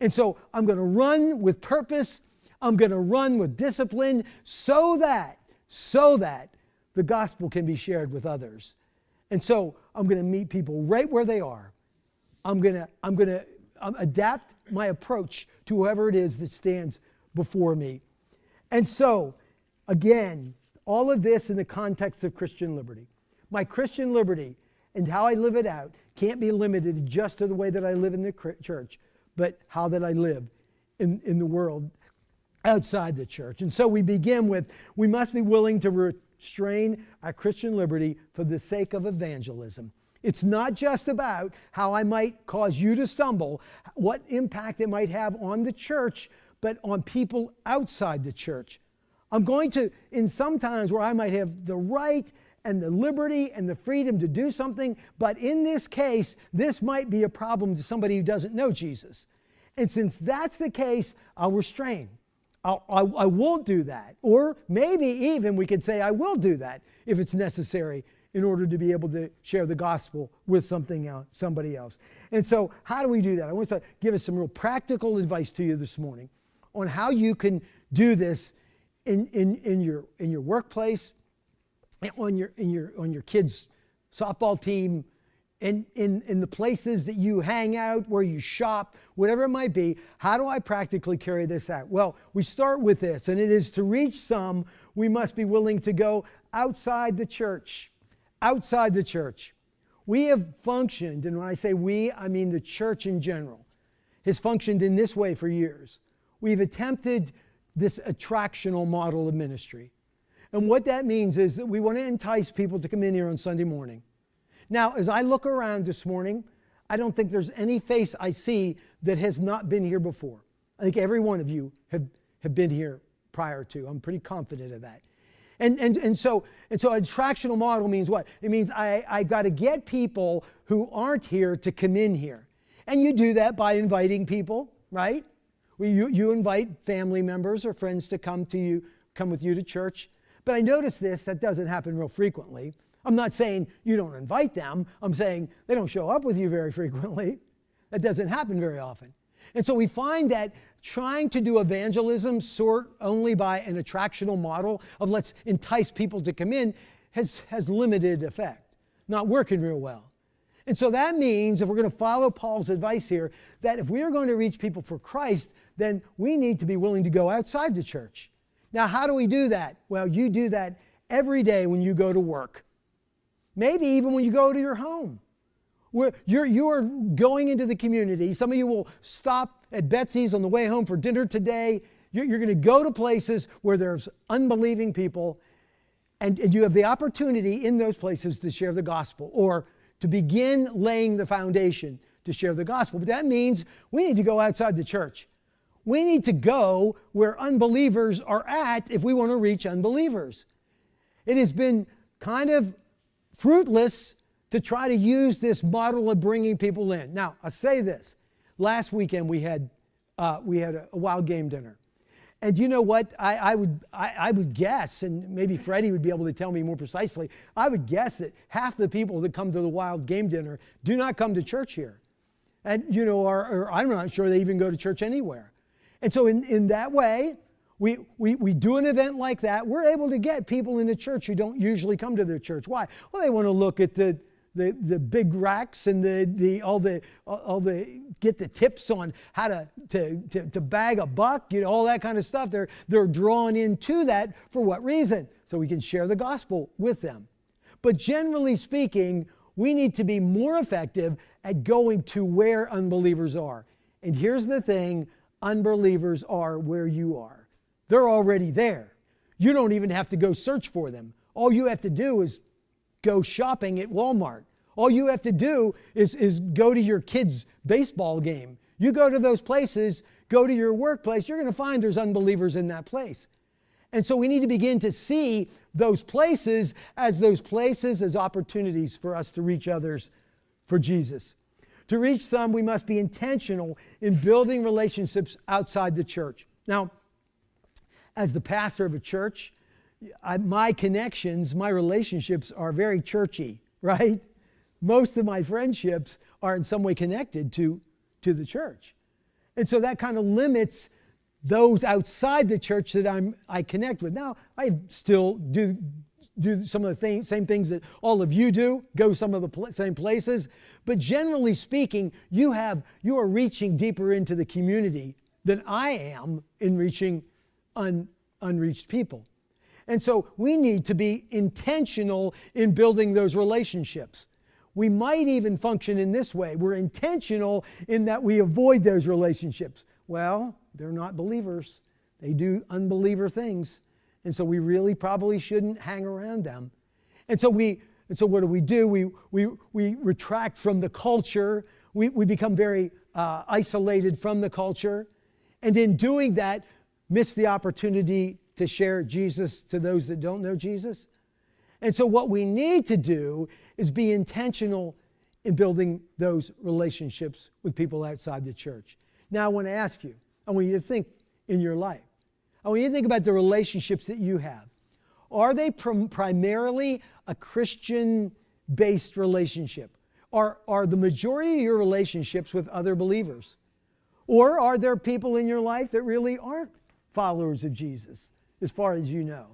And so I'm going to run with purpose. I'm going to run with discipline so that the gospel can be shared with others. And so I'm going to meet people right where they are. I'm going to adapt my approach to whoever it is that stands before me. And so, again, all of this in the context of Christian liberty. My Christian liberty and how I live it out can't be limited just to the way that I live in the church, but how that I live in the world outside the church. And so we begin with, we must be willing to restrain our Christian liberty for the sake of evangelism. It's not just about how I might cause you to stumble, what impact it might have on the church, but on people outside the church. I'm going to, in some times where I might have the right and the liberty and the freedom to do something, but in this case, this might be a problem to somebody who doesn't know Jesus. And since that's the case, I'll restrain. I won't do that. Or maybe even we could say I will do that if it's necessary in order to be able to share the gospel with somebody else. And so how do we do that? I want to give us some real practical advice to you this morning on how you can do this in your workplace, on your kids' softball team, in the places that you hang out, where you shop, whatever it might be. How do I practically carry this out? Well, we start with this, and it is to reach some, we must be willing to go outside the church. Outside the church. We have functioned, and when I say we, I mean the church in general, has functioned in this way for years. We've attempted this attractional model of ministry. And what that means is that we want to entice people to come in here on Sunday morning. Now, as I look around this morning, I don't think there's any face I see that has not been here before. I think every one of you have been here prior to. I'm pretty confident of that. And so an attractional model means what? It means I got to get people who aren't here to come in here. And you do that by inviting people, right? You invite family members or friends to come with you to church. But I notice that doesn't happen real frequently. I'm not saying you don't invite them. I'm saying they don't show up with you very frequently. That doesn't happen very often. And so we find that trying to do evangelism only by an attractional model of let's entice people to come in has limited effect, not working real well. And so that means, if we're going to follow Paul's advice here, that if we are going to reach people for Christ, then we need to be willing to go outside the church. Now, how do we do that? Well, you do that every day when you go to work. Maybe even when you go to your home. You are going into the community. Some of you will stop at Betsy's on the way home for dinner today. You're going to go to places where there's unbelieving people, and you have the opportunity in those places to share the gospel or to begin laying the foundation to share the gospel. But that means we need to go outside the church. We need to go where unbelievers are at if we want to reach unbelievers. It has been kind of fruitless to try to use this model of bringing people in. Now, I'll say this. Last weekend we had a wild game dinner. And you know what? I would guess, and maybe Freddie would be able to tell me more precisely, I would guess that half the people that come to the wild game dinner do not come to church here. And, or I'm not sure they even go to church anywhere. And so in that way, we do an event like that. We're able to get people in the church who don't usually come to their church. Why? Well, they want to look at the big racks and all the get the tips on how to bag a buck, all that kind of stuff. They're drawn into that for what reason? So we can share the gospel with them. But generally speaking, we need to be more effective at going to where unbelievers are. And here's the thing, unbelievers are where you are. They're already there. You don't even have to go search for them. All you have to do is go shopping at Walmart. All you have to do is go to your kid's baseball game. You go to those places, go to your workplace, you're going to find there's unbelievers in that place. And so we need to begin to see those places as opportunities for us to reach others for Jesus. To reach some, we must be intentional in building relationships outside the church. Now, as the pastor of a church, my connections, my relationships are very churchy, right? Most of my friendships are in some way connected to the church. And so that kind of limits those outside the church that I connect with. Now, I still do some of the same things that all of you do, go some of the same places, but generally speaking, you are reaching deeper into the community than I am in reaching unreached people. And so we need to be intentional in building those relationships. We might even function in this way. We're intentional in that we avoid those relationships. Well, they're not believers. They do unbeliever things. And so we really probably shouldn't hang around them. And so what do? We retract from the culture. We become very isolated from the culture. And in doing that, miss the opportunity to share Jesus to those that don't know Jesus. And so what we need to do is be intentional in building those relationships with people outside the church. Now I want to ask you, I want you to think in your life. I want you to think about the relationships that you have. Are they primarily a Christian-based relationship? Are the majority of your relationships with other believers? Or are there people in your life that really aren't followers of Jesus, as far as you know?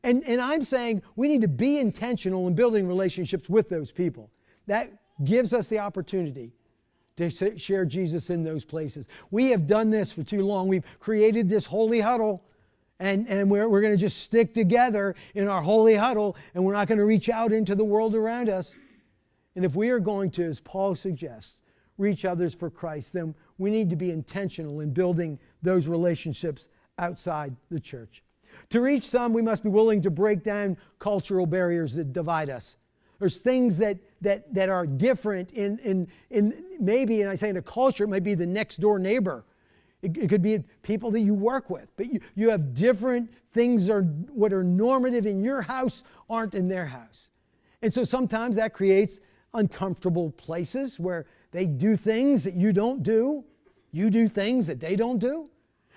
And I'm saying we need to be intentional in building relationships with those people. That gives us the opportunity to share Jesus in those places. We have done this for too long. We've created this holy huddle, and we're going to just stick together in our holy huddle, and we're not going to reach out into the world around us. And if we are going to, as Paul suggests, reach others for Christ, then we need to be intentional in building those relationships outside the church. To reach some, we must be willing to break down cultural barriers that divide us. There's things that are different in maybe, and I say in a culture, it might be the next door neighbor. It could be people that you work with. But you have different things, what are normative in your house aren't in their house. And so sometimes that creates uncomfortable places where they do things that you don't do. You do things that they don't do.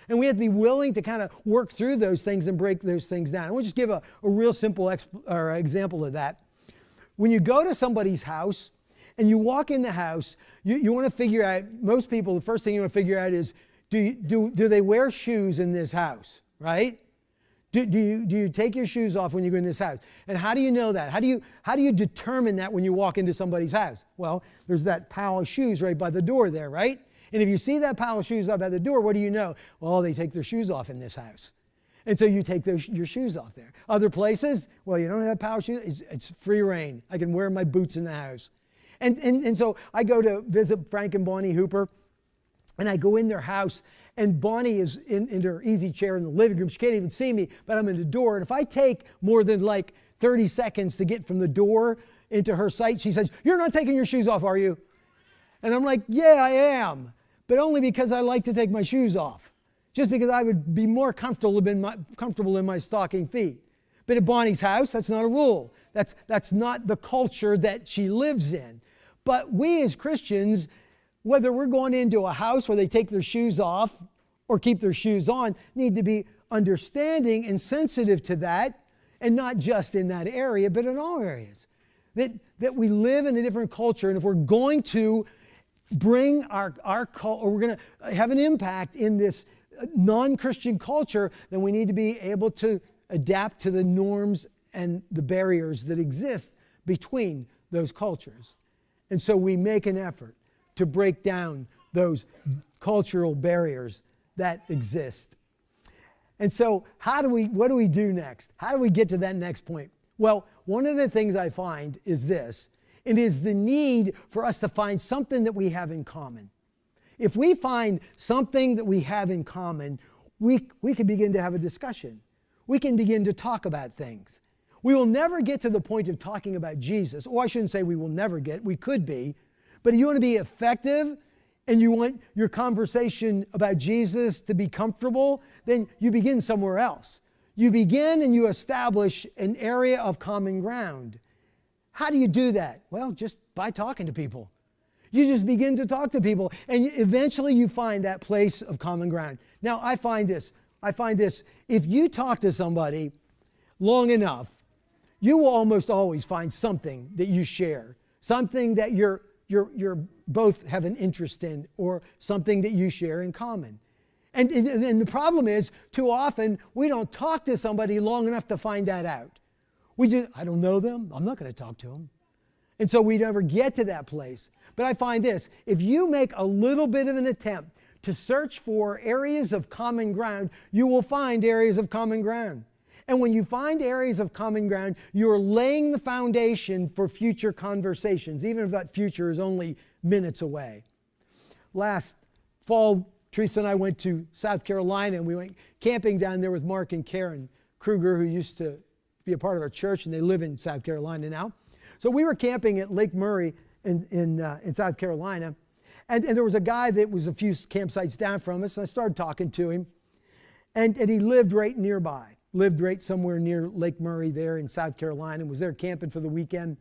And we have to be willing to kind of work through those things and break those things down. And we'll just give a real simple example of that. When you go to somebody's house and you walk in the house, you want to figure out, most people, the first thing you want to figure out is, do they wear shoes in this house, right? Do you take your shoes off when you go in this house? And how do you know that? How do you determine that when you walk into somebody's house? Well, there's that pile of shoes right by the door there, right? And if you see that pile of shoes up at the door, what do you know? Well, they take their shoes off in this house. And so you take your shoes off there. Other places, well, you don't have pile of shoes. It's free reign. I can wear my boots in the house. And so I go to visit Frank and Bonnie Hooper, and I go in their house, and Bonnie is in her easy chair in the living room. She can't even see me, but I'm in the door. And if I take more than like 30 seconds to get from the door into her sight, she says, "You're not taking your shoes off, are you?" And I'm like, "Yeah, I am. But only because I like to take my shoes off. Just because I would be more comfortable in my stocking feet." But at Bonnie's house, that's not a rule. That's not the culture that she lives in. But we as Christians, whether we're going into a house where they take their shoes off or keep their shoes on, need to be understanding and sensitive to that, and not just in that area, but in all areas. That we live in a different culture, and if we're going to bring our culture, or we're going to have an impact in this non-Christian culture, then we need to be able to adapt to the norms and the barriers that exist between those cultures. And so we make an effort to break down those cultural barriers that exist. And so what do we do next? How do we get to that next point? Well, one of the things I find is this. It is the need for us to find something that we have in common. If we find something that we have in common, we can begin to have a discussion. We can begin to talk about things. We will never get to the point of talking about Jesus. Or I shouldn't say we will never get, we could be. But if you want to be effective and you want your conversation about Jesus to be comfortable, then you begin somewhere else. You begin and you establish an area of common ground. How do you do that? Well, just by talking to people. You just begin to talk to people, and eventually you find that place of common ground. Now, I find this. If you talk to somebody long enough, you will almost always find something that you share, something that you're both have an interest in or something that you share in common. And the problem is, too often, we don't talk to somebody long enough to find that out. I don't know them, I'm not going to talk to them. And so we never get to that place. But I find this, if you make a little bit of an attempt to search for areas of common ground, you will find areas of common ground. And when you find areas of common ground, you're laying the foundation for future conversations, even if that future is only minutes away. Last fall, Teresa and I went to South Carolina, and we went camping down there with Mark and Karen Kruger, who used to be a part of our church, and they live in South Carolina now. So we were camping at Lake Murray in South Carolina, and there was a guy that was a few campsites down from us, and I started talking to him, and he lived right nearby. Lived right somewhere near Lake Murray there in South Carolina, and was there camping for the weekend.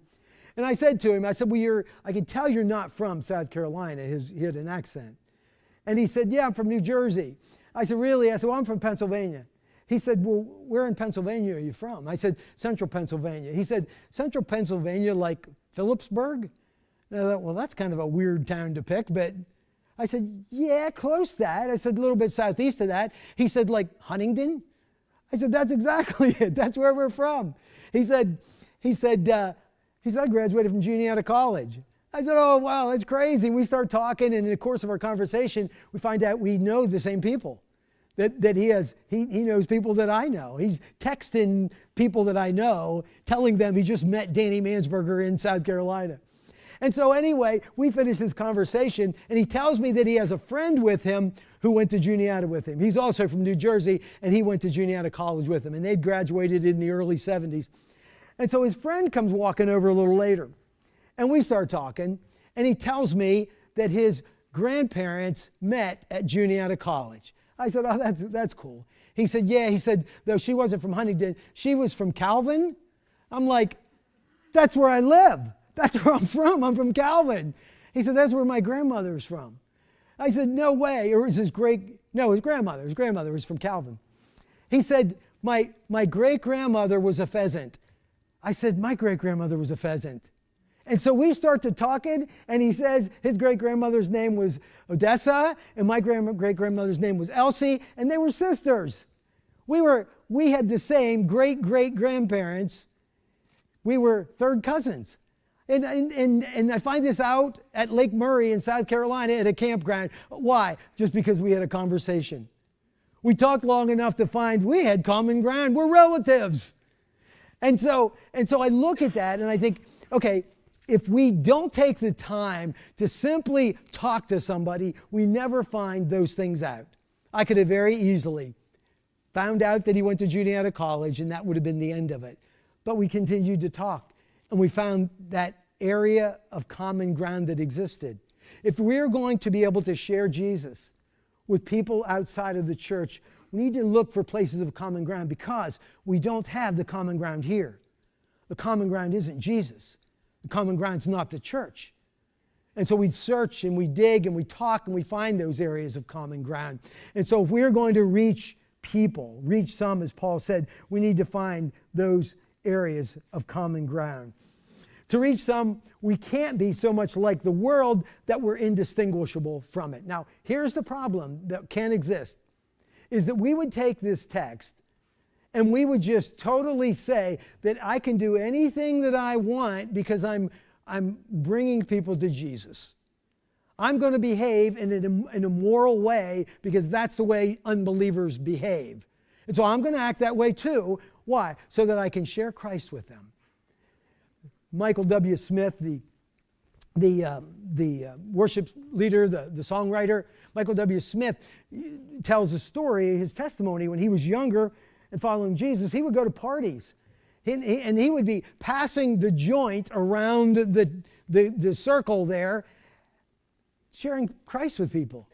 And I said to him, well, I can tell you're not from South Carolina. He had an accent. And he said, yeah, I'm from New Jersey. I said, really? I said, well, I'm from Pennsylvania. He said, well, where in Pennsylvania are you from? I said, Central Pennsylvania. He said, Central Pennsylvania, like Phillipsburg? And I thought, well, that's kind of a weird town to pick, but I said, yeah, close that. I said, a little bit southeast of that. He said, like Huntington? I said, that's exactly it. That's where we're from. He said, I graduated from Juniata College. I said, oh, wow, that's crazy. We start talking, and in the course of our conversation, we find out we know the same people. That he knows people that I know. He's texting people that I know, telling them he just met Danny Mansberger in South Carolina. And so anyway, we finished this conversation, and he tells me that he has a friend with him who went to Juniata with him. He's also from New Jersey, and he went to Juniata College with him, and they'd graduated in the early 70s. And so his friend comes walking over a little later, and we start talking, and he tells me that his grandparents met at Juniata College. I said, oh, that's cool. He said, yeah. He said, though she wasn't from Huntington, she was from Calvin. I'm like, that's where I live. That's where I'm from. I'm from Calvin. He said, that's where my grandmother's from. I said, no way. Or was his grandmother. His grandmother was from Calvin. He said, my great-grandmother was a pheasant. I said, my great-grandmother was a pheasant. And so we start to talking, and he says his great-grandmother's name was Odessa, and my great-grandmother's name was Elsie, and they were sisters. We had the same great-great-grandparents. We were third cousins. And I find this out at Lake Murray in South Carolina at a campground. Why? Just because we had a conversation. We talked long enough to find we had common ground. We're relatives. And so I look at that and I think, okay, if we don't take the time to simply talk to somebody, we never find those things out. I could have very easily found out that he went to Juniata College, and that would have been the end of it. But we continued to talk, and we found that area of common ground that existed. If we're going to be able to share Jesus with people outside of the church, we need to look for places of common ground, because we don't have the common ground here. The common ground isn't Jesus. The common ground's not the church. And so we search and we dig and we talk and we find those areas of common ground. And so if we're going to reach people, reach some, as Paul said, we need to find those areas of common ground. To reach some, we can't be so much like the world that we're indistinguishable from it. Now, here's the problem that can exist, is that we would take this text and we would just totally say that I can do anything that I want because I'm bringing people to Jesus. I'm going to behave in a moral way because that's the way unbelievers behave. And so I'm going to act that way too. Why? So that I can share Christ with them. Michael W. Smith, the worship leader, the songwriter, Michael W. Smith tells a story, his testimony, when he was younger and following Jesus. He would go to parties, and he would be passing the joint around the circle there, sharing Christ with people.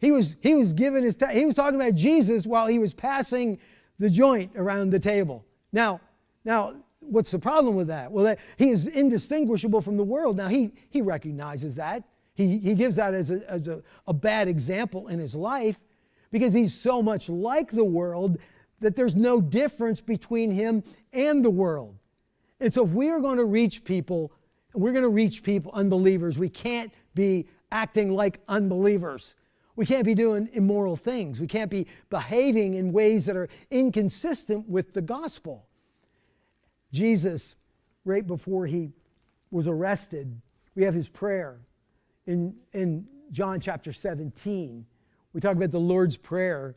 He was giving he was talking about Jesus while he was passing the joint around the table. Now, what's the problem with that? Well, he is indistinguishable from the world. Now, he recognizes that. He gives that as a bad example in his life, because he's so much like the world that there's no difference between him and the world. And so if we are going to reach people and we're going to reach people, unbelievers. We can't be acting like unbelievers. We can't be doing immoral things. We can't be behaving in ways that are inconsistent with the gospel. Jesus, right before he was arrested, we have his prayer in John chapter 17. We talk about the Lord's Prayer,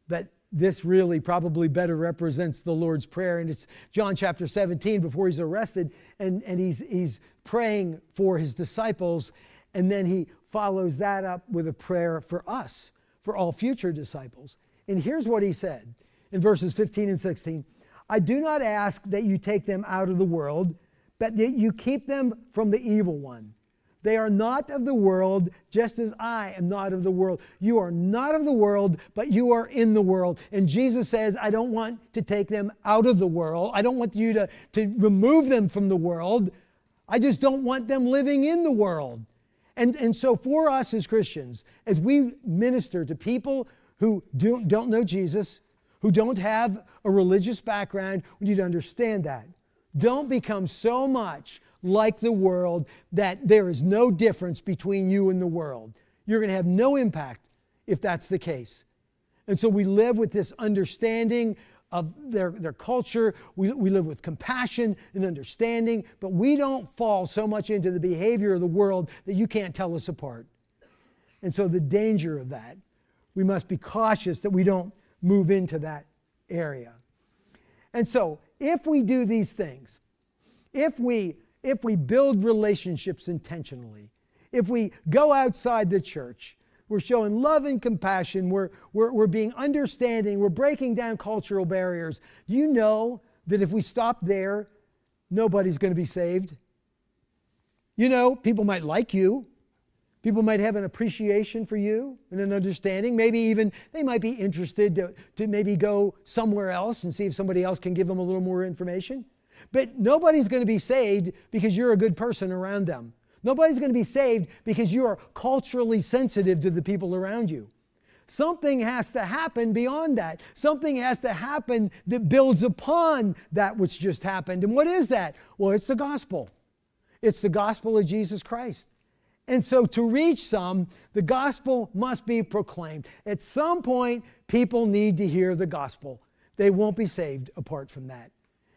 but this really probably better represents the Lord's Prayer. And it's John chapter 17 before he's arrested, and he's praying for his disciples, and then he follows that up with a prayer for us, for all future disciples. And here's what he said in verses 15 and 16. I do not ask that you take them out of the world, but that you keep them from the evil one. They are not of the world, just as I am not of the world. You are not of the world, but you are in the world. And Jesus says, I don't want to take them out of the world. I don't want you to remove them from the world. I just don't want them living in the world. And so for us as Christians, as we minister to people who don't know Jesus, who don't have a religious background, we need to understand that. Don't become so much like the world that there is no difference between you and the world. You're going to have no impact if that's the case. And so we live with this understanding of their culture. We live with compassion and understanding, but we don't fall so much into the behavior of the world that you can't tell us apart. And so the danger of that, we must be cautious that we don't move into that area. And so if we do these things, if we build relationships intentionally, if we go outside the church, we're showing love and compassion, we're being understanding, we're breaking down cultural barriers, you know that if we stop there, nobody's going to be saved. You know, people might like you. People might have an appreciation for you and an understanding. Maybe even they might be interested to maybe go somewhere else and see if somebody else can give them a little more information. But nobody's going to be saved because you're a good person around them. Nobody's going to be saved because you are culturally sensitive to the people around you. Something has to happen beyond that. Something has to happen that builds upon that which just happened. And what is that? Well, it's the gospel. It's the gospel of Jesus Christ. And so to reach some, the gospel must be proclaimed. At some point, people need to hear the gospel. They won't be saved apart from that.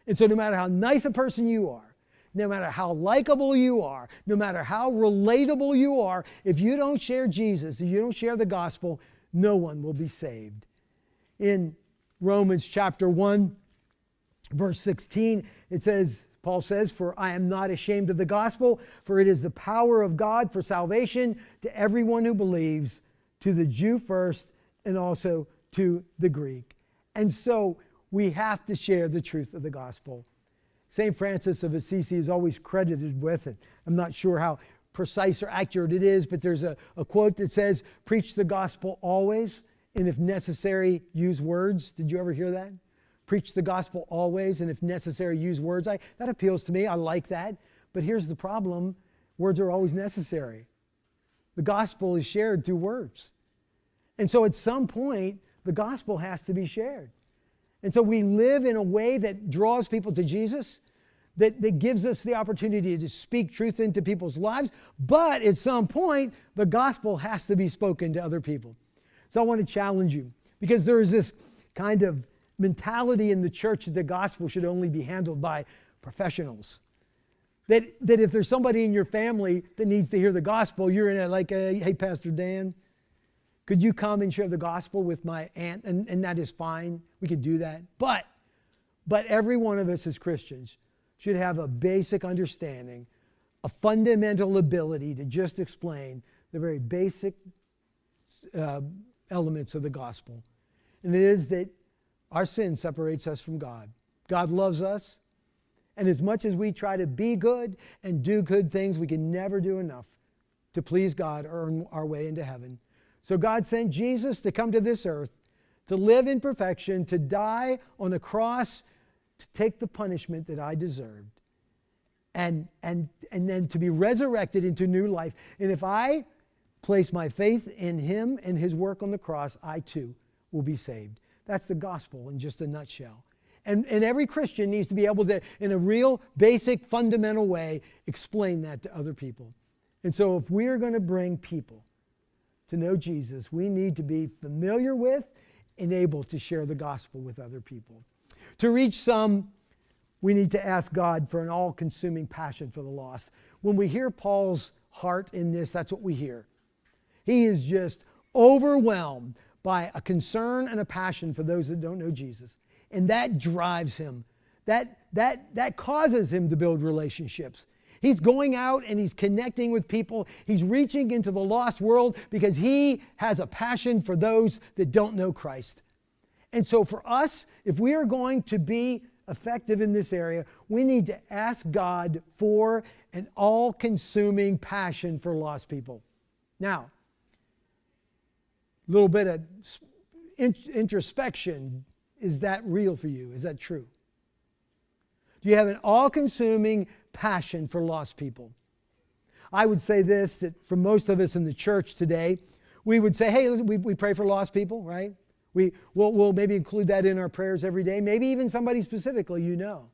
And so no matter how nice a person you are, no matter how likable you are, no matter how relatable you are, if you don't share Jesus, if you don't share the gospel, no one will be saved. In Romans chapter 1, verse 16, it says, Paul says, for I am not ashamed of the gospel, for it is the power of God for salvation to everyone who believes, to the Jew first and also to the Greek. And so we have to share the truth of the gospel. St. Francis of Assisi is always credited with it. I'm not sure how precise or accurate it is, but there's a quote that says, preach the gospel always, and if necessary, use words. Did you ever hear that? Preach the gospel always, and if necessary, use words. That appeals to me. I like that. But here's the problem. Words are always necessary. The gospel is shared through words. And so at some point, the gospel has to be shared. And so we live in a way that draws people to Jesus, that gives us the opportunity to speak truth into people's lives. But at some point, the gospel has to be spoken to other people. So I want to challenge you, because there is this kind of mentality in the church that the gospel should only be handled by professionals. That if there's somebody in your family that needs to hear the gospel, you're in it hey, Pastor Dan, could you come and share the gospel with my aunt? And that is fine. We could do that. But every one of us as Christians should have a basic understanding, a fundamental ability to just explain the very basic elements of the gospel. And it is that our sin separates us from God. God loves us. And as much as we try to be good and do good things, we can never do enough to please God or earn our way into heaven. So God sent Jesus to come to this earth, to live in perfection, to die on a cross, to take the punishment that I deserved, and then to be resurrected into new life. And if I place my faith in Him and His work on the cross, I too will be saved. That's the gospel in just a nutshell. And every Christian needs to be able to, in a real, basic, fundamental way, explain that to other people. And so if we're going to bring people to know Jesus, we need to be familiar with and able to share the gospel with other people. To reach some, we need to ask God for an all-consuming passion for the lost. When we hear Paul's heart in this, that's what we hear. He is just overwhelmed by a concern and a passion for those that don't know Jesus. And that drives him. That causes him to build relationships. He's going out and he's connecting with people. He's reaching into the lost world because he has a passion for those that don't know Christ. And so for us, if we are going to be effective in this area, we need to ask God for an all-consuming passion for lost people. Now, a little bit of introspection. Is that real for you? Is that true? Do you have an all-consuming passion for lost people? I would say this, that for most of us in the church today, we would say, hey, we pray for lost people, right? We'll maybe include that in our prayers every day, maybe even somebody specifically you know.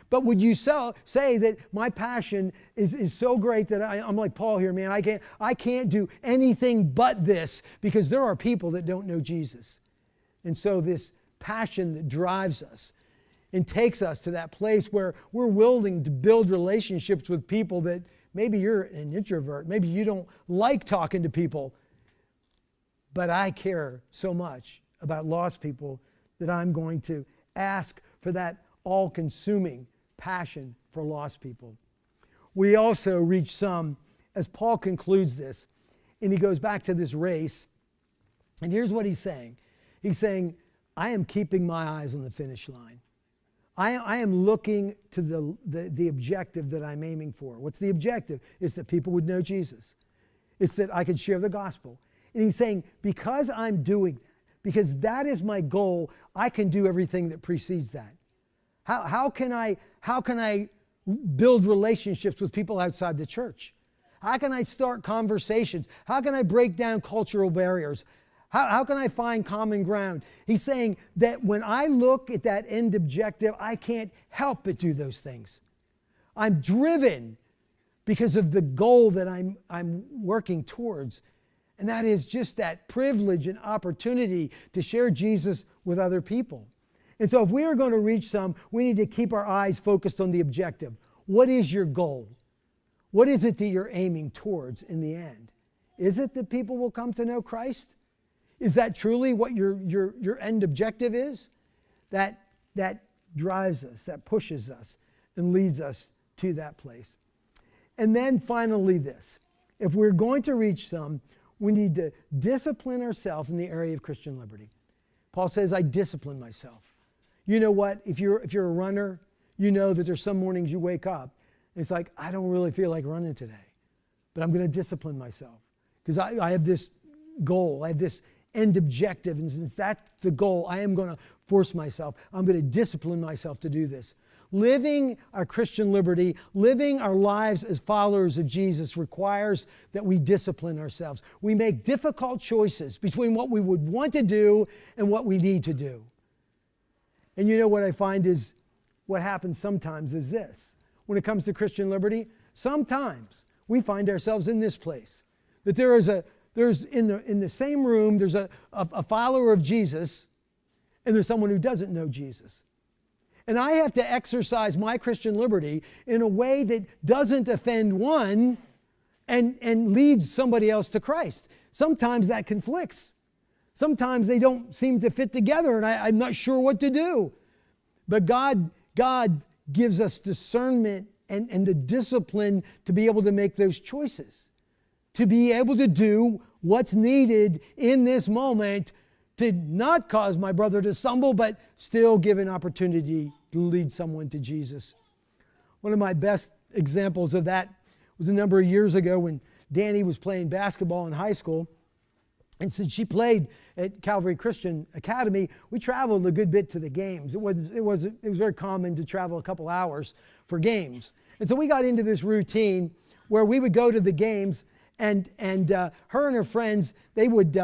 But would you say that my passion is so great that I'm like Paul here, man, I can't do anything but this because there are people that don't know Jesus. And so this passion that drives us and takes us to that place where we're willing to build relationships with people that maybe you're an introvert, maybe you don't like talking to people, but I care so much about lost people that I'm going to ask for that all-consuming passion for lost people. We also reach some, as Paul concludes this, and he goes back to this race, and here's what he's saying. He's saying, I am keeping my eyes on the finish line. I am looking to the objective that I'm aiming for. What's the objective? It's that people would know Jesus. It's that I could share the gospel. And he's saying, because I'm doing that, because that is my goal, I can do everything that precedes that. How can I build relationships with people outside the church? How can I start conversations? How can I break down cultural barriers? How can I find common ground? He's saying that when I look at that end objective, I can't help but do those things. I'm driven because of the goal that I'm working towards. And that is just that privilege and opportunity to share Jesus with other people. And so if we are going to reach some, we need to keep our eyes focused on the objective. What is your goal? What is it that you're aiming towards in the end? Is it that people will come to know Christ? Is that truly what your end objective is? That drives us, that pushes us, and leads us to that place. And then finally this. If we're going to reach some, we need to discipline ourselves in the area of Christian liberty. Paul says, I discipline myself. You know what? If you're a runner, you know that there's some mornings you wake up, and it's like, I don't really feel like running today, but I'm going to discipline myself because I have this goal. I have this end objective, and since that's the goal, I am going to force myself. I'm going to discipline myself to do this. Living our Christian liberty, living our lives as followers of Jesus requires that we discipline ourselves. We make difficult choices between what we would want to do and what we need to do. And you know what I find is what happens sometimes is this. When it comes to Christian liberty, sometimes we find ourselves in this place. That there's in the same room, there's a follower of Jesus, and there's someone who doesn't know Jesus. And I have to exercise my Christian liberty in a way that doesn't offend one and leads somebody else to Christ. Sometimes that conflicts. Sometimes they don't seem to fit together, and I'm not sure what to do. But God gives us discernment and the discipline to be able to make those choices, to be able to do what's needed in this moment to not cause my brother to stumble, but still give an opportunity to lead someone to Jesus. One of my best examples of that was a number of years ago when Danny was playing basketball in high school. And since she played at Calvary Christian Academy, we traveled a good bit to the games. It was very common to travel a couple hours for games. And so we got into this routine where we would go to the games, and her and her friends, they would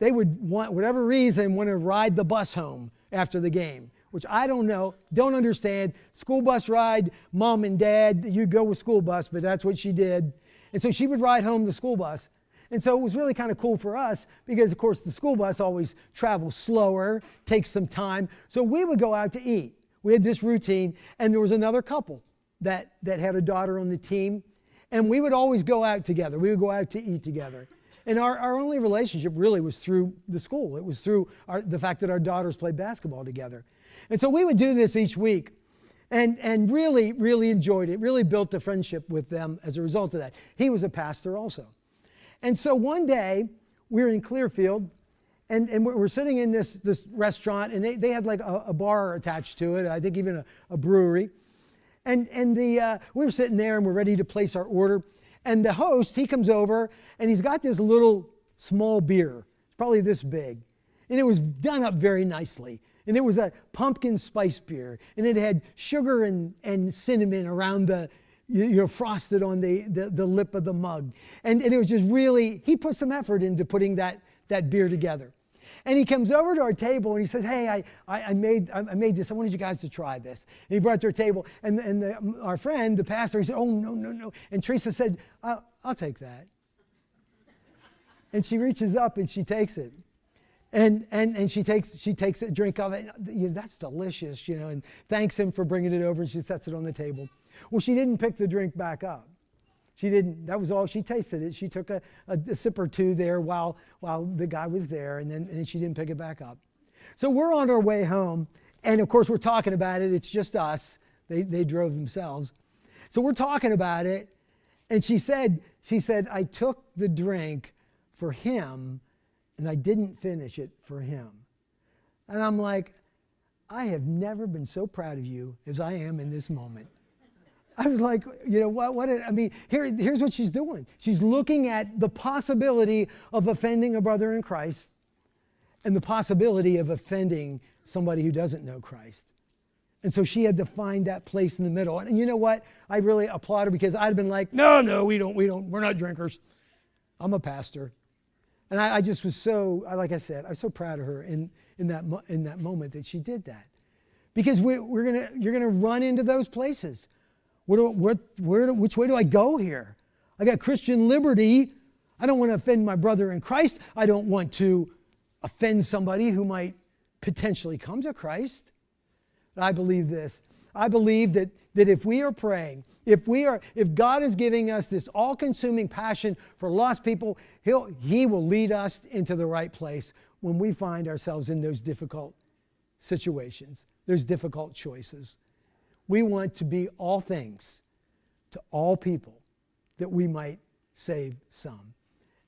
want, whatever reason, want to ride the bus home after the game. which I don't know, don't understand. School bus ride, mom and dad, you go with school bus, but that's what she did. And so she would ride home the school bus. And so it was really kind of cool for us because, of course, the school bus always travels slower, takes some time. So we would go out to eat. We had this routine, and there was another couple that had a daughter on the team, and we would always go out together. We would go out to eat together. And our only relationship really was through the school. It was through the fact that our daughters played basketball together. And so we would do this each week and really, really enjoyed it, really built a friendship with them as a result of that. He was a pastor also. And so one day, we were in Clearfield, and we're sitting in this restaurant, and they had like a bar attached to it, I think even a brewery. And we were sitting there, and we're ready to place our order. And the host, he comes over, and he's got this little small beer. It's probably this big. And it was done up very nicely. And it was a pumpkin spice beer. And it had sugar and cinnamon around frosted on the lip of the mug. And it was just really, he put some effort into putting that beer together. And he comes over to our table and he says, hey, I made this. I wanted you guys to try this. And he brought it to our table. And our friend, the pastor, he said, oh, no. And Teresa said, I'll take that. And she reaches up and she takes it. And she takes a drink of it. That's delicious, and thanks him for bringing it over, and she sets it on the table. Well, she didn't pick the drink back up. She didn't. That was all. She tasted it. She took a sip or two there while the guy was there, and then she didn't pick it back up. So we're on our way home, and of course we're talking about it. It's just us. They drove themselves. So we're talking about it, and she said, I took the drink for him, and I didn't finish it for him. And I'm like, I have never been so proud of you as I am in this moment. I was like, here's what she's doing. She's looking at the possibility of offending a brother in Christ and the possibility of offending somebody who doesn't know Christ. And so she had to find that place in the middle. And you know what? I really applaud her because I'd have been like, no, we don't, we're not drinkers. I'm a pastor. And I just was so, like I said, I was so proud of her in that moment that she did that. Because you're gonna run into those places. Which way do I go here? I got Christian liberty. I don't want to offend my brother in Christ. I don't want to offend somebody who might potentially come to Christ. But I believe this. I believe that if we are praying, if God is giving us this all-consuming passion for lost people, He will lead us into the right place when we find ourselves in those difficult situations, those difficult choices. We want to be all things to all people that we might save some.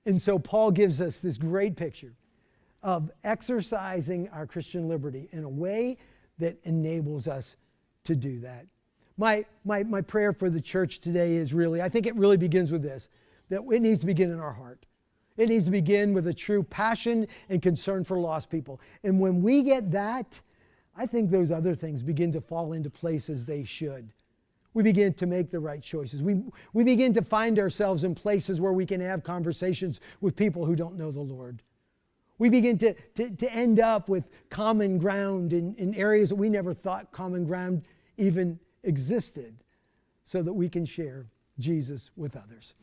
And so Paul gives us this great picture of exercising our Christian liberty in a way that enables us to do that. My prayer for the church today is really, I think it really begins with this, that it needs to begin in our heart. It needs to begin with a true passion and concern for lost people. And when we get that, I think those other things begin to fall into place as they should. We begin to make the right choices. We begin to find ourselves in places where we can have conversations with people who don't know the Lord. We begin to end up with common ground in areas that we never thought common ground even existed, so that we can share Jesus with others.